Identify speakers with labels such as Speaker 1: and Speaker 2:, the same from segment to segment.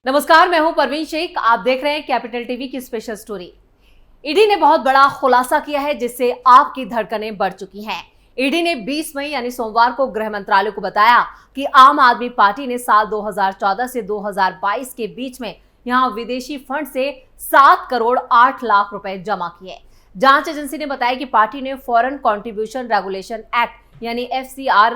Speaker 1: नमस्कार, मैं हूं परवीन शेख। आप देख रहे हैं कैपिटल टीवी की स्पेशल स्टोरी। ईडी ने बहुत बड़ा खुलासा किया है जिससे आपकी धड़कनें बढ़ चुकी हैं। ईडी ने 20 मई यानी सोमवार को गृह मंत्रालय को बताया कि आम आदमी पार्टी ने साल 2014 से 2022 के बीच में यहां विदेशी फंड से 7 करोड़ 8 लाख रुपए जमा किए। जांच एजेंसी ने बताया कि पार्टी ने फॉरेन कॉन्ट्रीब्यूशन रेगुलेशन एक्ट यानी FCR,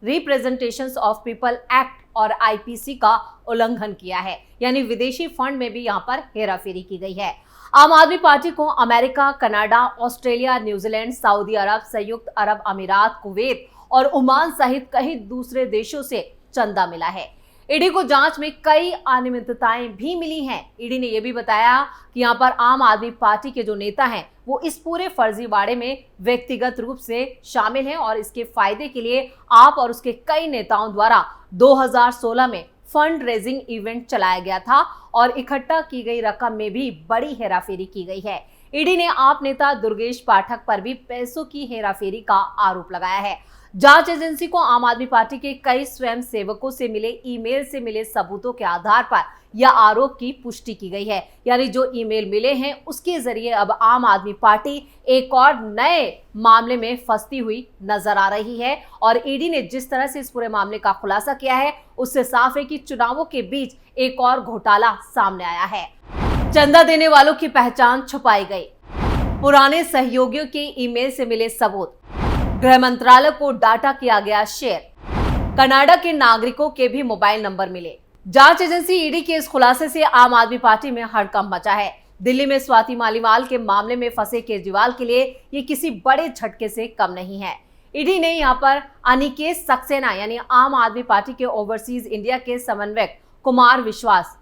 Speaker 1: representations of people act और IPC का उल्लंघन किया है, यानी विदेशी फंड में भी यहां पर हेराफेरी की गई है। आम आदमी पार्टी को America, Canada, Australia, New Zealand, Saudi Arab, संयुक्त अरब अमीरात, कुवैत और ओमान सहित कई दूसरे देशों से चंदा मिला है। ईडी को जांच में कई अनियमितताएं भी मिली हैं। ईडी ने यह भी बताया कि यहां पर आम आदमी पार्टी के जो नेता हैं वो इस पूरे फर्जीवाड़े में व्यक्तिगत रूप से शामिल हैं और इसके फायदे के लिए आप और उसके कई नेताओं द्वारा 2016 में फंड रेजिंग इवेंट चलाया गया था और इकट्ठा की गई रकम में भी बड़ी हेराफेरी की गई है। ईडी ने आप नेता दुर्गेश पाठक पर भी पैसों की हेराफेरी का आरोप लगाया है। जांच एजेंसी को आम आदमी पार्टी के कई स्वयं सेवकों से मिले ईमेल से मिले सबूतों के आधार पर यह आरोप की पुष्टि की गई है, यानी जो ईमेल मिले हैं उसके जरिए अब आम आदमी पार्टी एक और नए मामले में फंसती हुई नजर आ रही है। और ईडी ने जिस तरह से इस पूरे मामले का खुलासा किया है उससे साफ है कि चुनावों के बीच एक और घोटाला सामने आया है। चंदा देने वालों की पहचान छुपाई गई, पुराने सहयोगियों के ईमेल से मिले सबूत, गृह मंत्रालय को डाटा किया गया शेयर, कनाडा के नागरिकों के भी मोबाइल नंबर मिले। जांच एजेंसी ईडी के इस खुलासे से आम आदमी पार्टी में हड़कंप मचा है। दिल्ली में स्वाति मालीवाल के मामले में फंसे केजरीवाल के लिए ये किसी बड़े झटके से कम नहीं है। ईडी ने यहां पर अनिकेत सक्सेना यानी आम आदमी पार्टी के ओवरसीज इंडिया के समन्वयक कुमार विश्वास,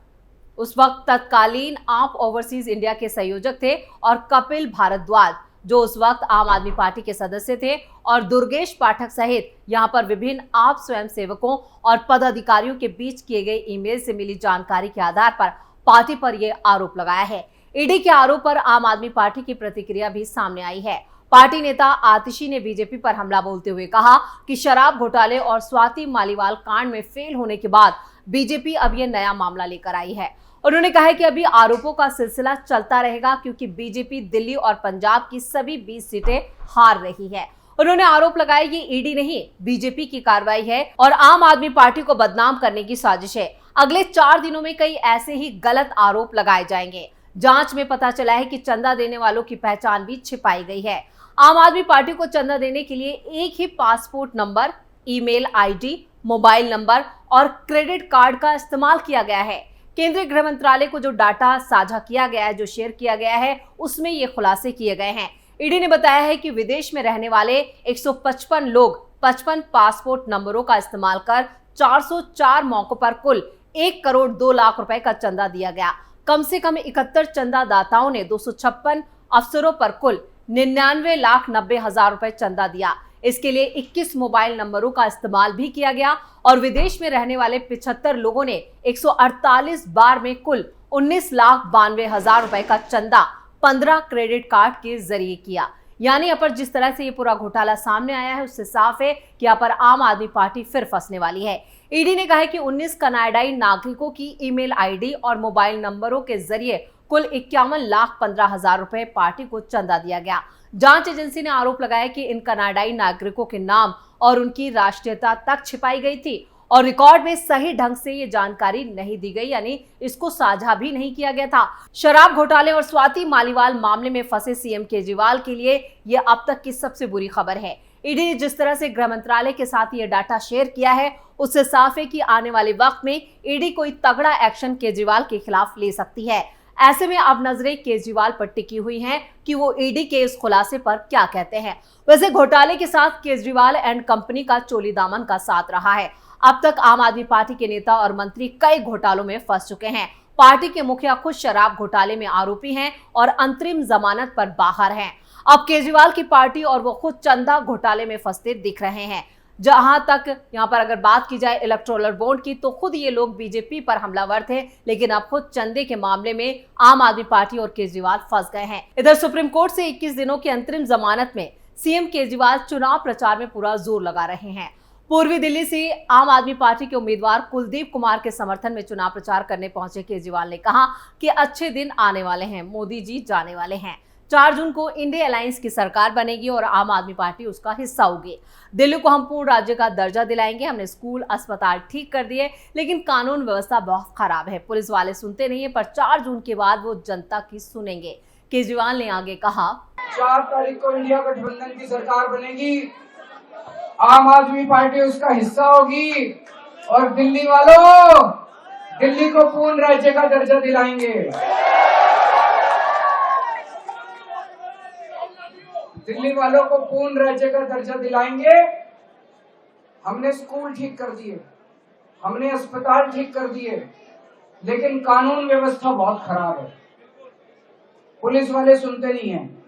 Speaker 1: उस वक्त तत्कालीन आप ओवरसीज इंडिया के संयोजक थे, और कपिल भारद्वाज जो उस वक्त आम आदमी पार्टी के सदस्य थे, और दुर्गेश पाठक सहित यहां पर विभिन्न आप स्वयं सेवकों और पदाधिकारियों के बीच किए गए ईमेल से मिली जानकारी के आधार पर पार्टी पर यह आरोप लगाया है। ईडी के आरोप पर आम आदमी पार्टी की प्रतिक्रिया भी सामने आई है। पार्टी नेता आतिशी ने बीजेपी पर हमला बोलते हुए कहा कि शराब घोटाले और स्वाति मालीवाल कांड में फेल होने के बाद बीजेपी अब यह नया मामला लेकर आई है। उन्होंने कहा है कि अभी आरोपों का सिलसिला चलता रहेगा क्योंकि बीजेपी दिल्ली और पंजाब की सभी 20 सीटें हार रही है। उन्होंने आरोप लगाया कि ईडी नहीं बीजेपी की कार्रवाई है और आम आदमी पार्टी को बदनाम करने की साजिश है। अगले 4 दिनों में कई ऐसे ही गलत आरोप लगाए जाएंगे। जांच में पता चला है कि चंदा देने वालों की पहचान भी छिपाई गई है। आम आदमी पार्टी को चंदा देने के लिए एक ही passport number, email ID, mobile number और क्रेडिट कार्ड का इस्तेमाल किया गया है। केंद्रीय गृह मंत्रालय को जो डाटा साझा किया गया है, जो शेयर किया गया है, उसमें ये खुलासे किए गए हैं। ईडी ने बताया है कि विदेश में रहने वाले 155 लोग 55 पासपोर्ट नंबरों का इस्तेमाल कर 404 मौकों पर कुल 1 करोड़ 2 लाख रुपए का चंदा दिया गया। कम से कम 71 चंदादाताओं ने 256 अफसरों पर कुल 99,90,000 रुपए चंदा दिया। इसके लिए 21 मोबाइल नंबरों का इस्तेमाल भी किया गया और विदेश में रहने वाले 75 लोगों ने 148 बार में कुल 19,92,000 रुपए का चंदा 15 क्रेडिट कार्ड के जरिए किया। यानी यहाँ पर जिस तरह से ये पूरा घोटाला सामने आया है उससे साफ है कि यहाँ पर आम आदमी पार्टी फिर फंसने वाली है। ईडी ने कहा है कि 19 कनाडाई नागरिकों की ईमेल ID और मोबाइल नंबरों के जरिए कुल 51,15,000 रुपए पार्टी को चंदा दिया गया। जांच एजेंसी ने आरोप लगाया कि इन कनाडाई नागरिकों के नाम और उनकी राष्ट्रीयता तक छिपाई गई थी और रिकॉर्ड में सही ढंग से ये जानकारी नहीं दी गई, यानी इसको साझा भी नहीं किया गया था। शराब घोटाले और स्वाति मालीवाल मामले में फंसे CM केजरीवाल के लिए यह अब तक की सबसे बुरी खबर है। ईडी ने जिस तरह से गृह मंत्रालय के साथ ये डाटा शेयर किया है उससे साफ है कि आने वाले वक्त में ईडी कोई तगड़ा एक्शन केजरीवाल के खिलाफ ले सकती है। ऐसे में अब नजरें केजरीवाल पर टिकी हुई हैं कि वो ईडी के इस खुलासे पर क्या कहते हैं। वैसे घोटाले के साथ केजरीवाल एंड कंपनी का चोली दामन का साथ रहा है। अब तक आम आदमी पार्टी के नेता और मंत्री कई घोटालों में फंस चुके हैं। पार्टी के मुखिया खुद शराब घोटाले में आरोपी हैं और अंतरिम जमानत पर बाहर हैं। अब केजरीवाल की पार्टी और वो खुद चंदा घोटाले में फंसते दिख रहे हैं। जहां तक यहां पर अगर बात की जाए इलेक्टोरल बॉन्ड की, तो खुद ये लोग बीजेपी पर हमलावर थे, लेकिन अब खुद चंदे के मामले में आम आदमी पार्टी और केजरीवाल फंस गए हैं। इधर सुप्रीम कोर्ट से 21 दिनों की अंतरिम जमानत में CM केजरीवाल चुनाव प्रचार में पूरा जोर लगा रहे हैं। पूर्वी दिल्ली से आम आदमी पार्टी के उम्मीदवार कुलदीप कुमार के समर्थन में चुनाव प्रचार करने पहुंचे केजरीवाल ने कहा कि अच्छे दिन आने वाले हैं, मोदी जी जाने वाले हैं। 4 जून को इंडिया अलायंस की सरकार बनेगी और आम आदमी पार्टी उसका हिस्सा होगी। दिल्ली को हम पूर्ण राज्य का दर्जा दिलाएंगे। हमने स्कूल, अस्पताल ठीक कर दिए, लेकिन कानून व्यवस्था बहुत खराब है। पुलिस वाले सुनते नहीं है, पर 4 जून के बाद वो जनता की सुनेंगे। केजरीवाल ने आगे कहा,
Speaker 2: 4 तारीख को इंडिया गठबंधन की सरकार बनेगी, आम आदमी पार्टी उसका हिस्सा होगी और दिल्ली वालों, दिल्ली को पूर्ण राज्य का दर्जा दिलाएंगे। दिल्ली वालों को पूर्ण राज्य का दर्जा दिलाएंगे। हमने स्कूल ठीक कर दिए, हमने अस्पताल ठीक कर दिए, लेकिन कानून व्यवस्था बहुत खराब है। पुलिस वाले सुनते नहीं हैं।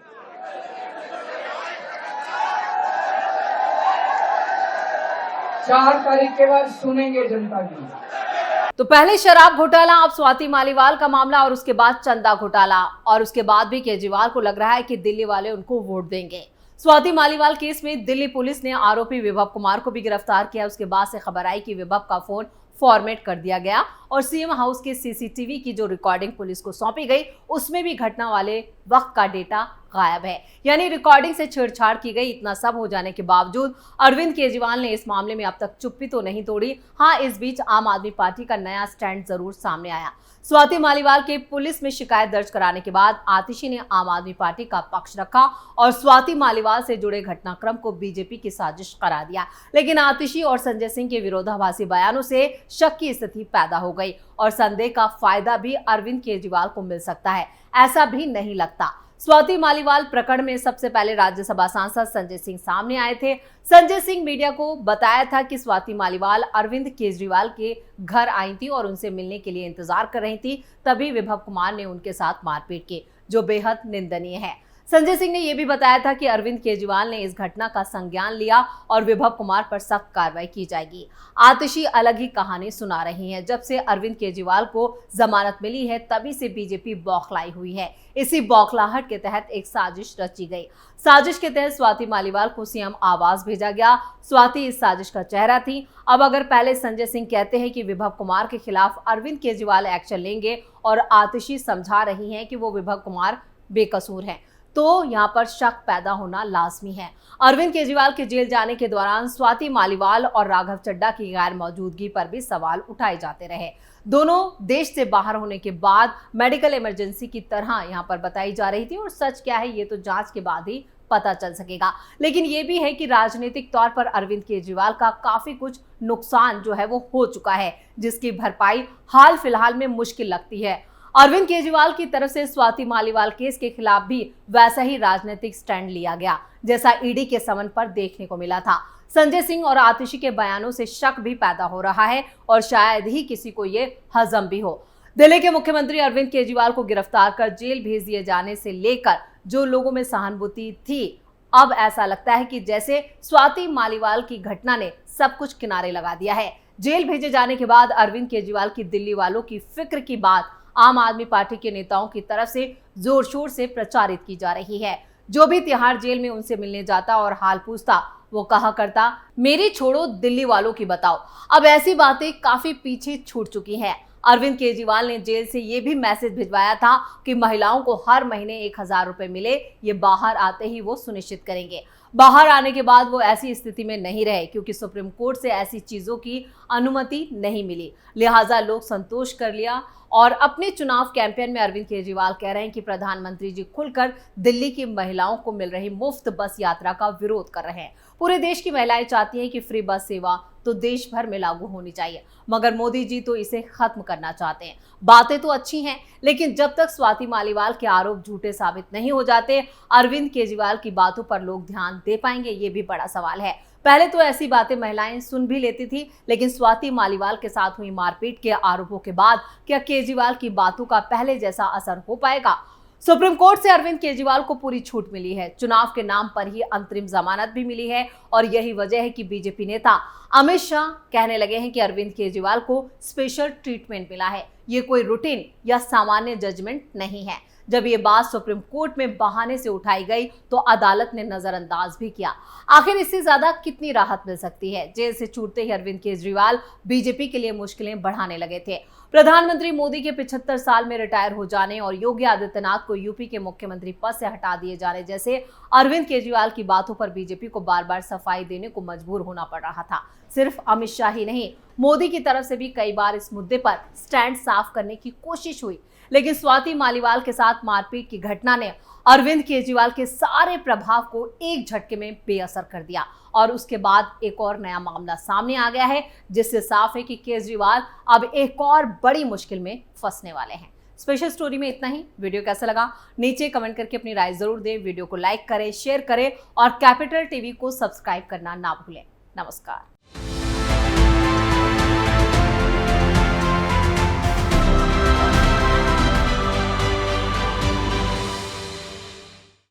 Speaker 2: 4 तारीख के बाद सुनेंगे जनता की।
Speaker 1: तो पहले शराब घोटाला, अब स्वाति मालीवाल का मामला और उसके बाद चंदा घोटाला, और उसके बाद भी केजरीवाल को लग रहा है कि दिल्ली वाले उनको वोट देंगे। स्वाति मालीवाल केस में दिल्ली पुलिस ने आरोपी विभव कुमार को भी गिरफ्तार किया। उसके बाद से खबर आई कि विभव का फोन फॉर्मेट कर दिया गया और सीएम हाउस के सीसीटीवी की जो रिकॉर्डिंग पुलिस को सौंपी गई, उसमें भी घटना वाले वक्त का डेटा गायब है, यानी रिकॉर्डिंग से छेड़छाड़ की गई। इतना सब हो जाने के बावजूद अरविंद केजरीवाल ने इस मामले में अब तक चुप्पी तो नहीं तोड़ी। हाँ, इस बीच आम आदमी पार्टी का नया स्टैंड जरूर सामने आया। स्वाति मालीवाल के पुलिस में शिकायत दर्ज कराने के बाद आतिशी ने आम आदमी पार्टी का पक्ष रखा और स्वाति मालीवाल से जुड़े घटनाक्रम को बीजेपी की साजिश करार दिया। लेकिन आतिशी और संजय सिंह के विरोधाभासी बयानों से शक की स्थिति पैदा हो गई और संदेह का फायदा भी अरविंद केजरीवाल को मिल सकता है, ऐसा भी नहीं लगता। स्वाति मालीवाल प्रकरण में सबसे पहले राज्यसभा सांसद संजय सिंह सामने आए थे। संजय सिंह मीडिया को बताया था कि स्वाति मालीवाल अरविंद केजरीवाल के घर आई थी और उनसे मिलने के लिए इंतजार कर रही थी। तभी विभव कुमार ने उनके साथ मारपीट की, जो बेहद निंदनीय है। संजय सिंह ने यह भी बताया था कि अरविंद केजरीवाल ने इस घटना का संज्ञान लिया और विभव कुमार पर सख्त कार्रवाई की जाएगी। आतिशी अलग ही कहानी सुना रही हैं। जब से अरविंद केजरीवाल को जमानत मिली है, तभी से बीजेपी बौखलाई हुई है। इसी बौखलाहट के तहत एक साजिश रची गई। साजिश के तहत स्वाति मालीवाल को सीएम आवास भेजा गया। स्वाति इस साजिश का चेहरा थी। अब अगर पहले संजय सिंह कहते हैं कि विभव कुमार के खिलाफ अरविंद केजरीवाल एक्शन लेंगे और आतिशी समझा रही हैं कि वो विभव कुमार बेकसूर हैं, तो यहाँ पर शक पैदा होना लाजमी है। अरविंद केजरीवाल के जेल जाने के दौरान स्वाति मालीवाल और राघव चड्ढा की गैर मौजूदगी पर भी सवाल उठाए जाते रहे। दोनों देश से बाहर होने के बाद मेडिकल इमरजेंसी की तरह यहाँ पर बताई जा रही थी, और सच क्या है ये तो जांच के बाद ही पता चल सकेगा। लेकिन ये भी है कि राजनीतिक तौर पर अरविंद केजरीवाल का काफी कुछ नुकसान जो है वो हो चुका है, जिसकी भरपाई हाल फिलहाल में मुश्किल लगती है। अरविंद केजरीवाल की तरफ से स्वाति मालीवाल केस के खिलाफ भी वैसा ही राजनीतिक स्टैंड लिया गया, जैसा ईडी के समन पर देखने को मिला था। संजय सिंह और आतिशी के बयानों से शक भी पैदा हो रहा है और शायद ही किसी को ये हजम भी हो। दिल्ली के मुख्यमंत्री अरविंद केजरीवाल को गिरफ्तार कर जेल भेज दिए जाने से लेकर जो लोगों में सहानुभूति थी, अब ऐसा लगता है कि जैसे स्वाति मालीवाल की घटना ने सब कुछ किनारे लगा दिया है। जेल भेजे जाने के बाद अरविंद केजरीवाल की दिल्ली वालों की फिक्र की बात आम आदमी पार्टी के नेताओं की तरफ से जोर शोर से प्रचारित की जा रही है। जो भी तिहाड़ जेल में उनसे मिलने जाता और हाल पूछता, वो कहा करता, मेरी छोड़ो दिल्ली वालों की बताओ। अब ऐसी बातें काफी पीछे छूट चुकी हैं। अरविंद केजरीवाल ने जेल से ये भी मैसेज भिजवाया था कि महिलाओं को हर महीने 1000 रुपए मिले, ये बाहर आते ही वो सुनिश्चित करेंगे। बाहर आने के बाद वो ऐसी स्थिति में नहीं रहे, क्योंकि सुप्रीम कोर्ट से ऐसी चीजों की अनुमति नहीं मिली, लिहाजा लोग संतोष कर लिया। और अपने चुनाव कैंपेन में अरविंद केजरीवाल कह रहे हैं कि प्रधानमंत्री जी खुलकर दिल्ली की महिलाओं को मिल रही मुफ्त बस यात्रा का विरोध कर रहे हैं। पूरे देश की महिलाएं चाहती हैं कि फ्री बस सेवा तो देश भर में लागू होनी चाहिए, मगर मोदी जी तो इसे खत्म करना चाहते हैं। बातें तो अच्छी हैं, लेकिन जब तक स्वाति मालीवाल के आरोप झूठे साबित नहीं हो जाते, अरविंद केजरीवाल की बातों पर लोग ध्यान दे पाएंगे, ये भी बड़ा सवाल है। पहले तो ऐसी बातें महिलाएं सुन भी लेती थी, लेकिन स्वाति मालीवाल के साथ हुई मारपीट के आरोपों के बाद क्या केजरीवाल की बातों का पहले जैसा असर हो पाएगा? सुप्रीम कोर्ट से अरविंद केजरीवाल को पूरी छूट मिली है। चुनाव के नाम पर ही अंतरिम जमानत भी मिली है, और यही वजह है कि बीजेपी नेता अमित शाह कहने लगे हैं कि अरविंद केजरीवाल को स्पेशल ट्रीटमेंट मिला है। ये कोई रूटीन या सामान्य जजमेंट नहीं है। जब ये बात सुप्रीम कोर्ट में बहाने से उठाई गई तो अदालत ने नजरअंदाज भी किया। आखिर इससे ज्यादा कितनी राहत मिल सकती है? जेल से छूटते ही अरविंद केजरीवाल बीजेपी के लिए मुश्किलें बढ़ाने लगे थे। प्रधानमंत्री मोदी के 75 साल में रिटायर हो जाने और योगी आदित्यनाथ को यूपी के मुख्यमंत्री पद से हटा दिए जाने जैसे अरविंद केजरीवाल की बातों पर बीजेपी को बार बार सफाई देने को मजबूर होना पड़ रहा था। सिर्फ अमित शाह ही नहीं, मोदी की तरफ से भी कई बार इस मुद्दे पर स्टैंड साफ करने की कोशिश हुई, लेकिन स्वाति मालीवाल के साथ मारपीट की घटना ने अरविंद केजरीवाल के सारे प्रभाव को एक झटके में बेअसर कर दिया और उसके बाद एक और नया मामला सामने आ गया है, जिससे साफ है कि केजरीवाल अब एक और बड़ी मुश्किल में फंसने वाले हैं। स्पेशल स्टोरी में इतना ही। वीडियो कैसा लगा नीचे कमेंट करके अपनी राय जरूर दें। वीडियो को लाइक करें, शेयर करें और कैपिटल टीवी को सब्सक्राइब करना ना भूलें। नमस्कार।